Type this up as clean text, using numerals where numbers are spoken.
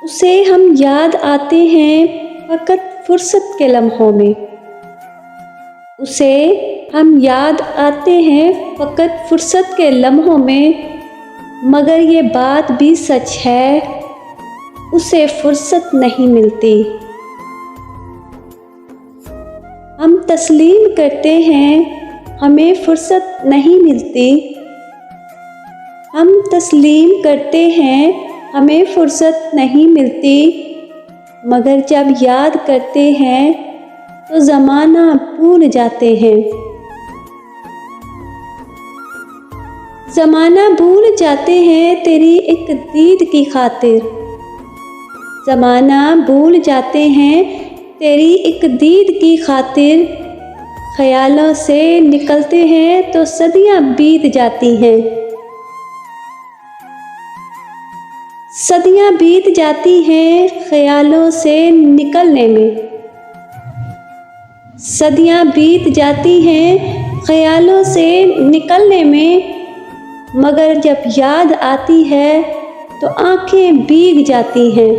उसे हम याद आते हैं फ़कत फुर्सत के लम्हों में। उसे हम याद आते हैं फ़कत फुर्सत के लम्हों में, मगर ये बात भी सच है, उसे फुर्सत नहीं मिलती। हम तस्लीम करते हैं हमें फुर्सत नहीं मिलती। हम तस्लीम करते हैं हमें फुर्सत नहीं मिलती, मगर जब याद करते हैं तो ज़माना भूल जाते हैं। ज़माना भूल जाते हैं तेरी एक दीद की खातिर। ज़माना भूल जाते हैं तेरी एक दीद की खातिर। ख़यालों से निकलते हैं तो सदियां बीत जाती हैं। सदियां बीत जाती हैं ख़यालों से निकलने में। सदियां बीत जाती हैं ख़यालों से निकलने में, मगर जब याद आती है तो आँखें भीग जाती हैं।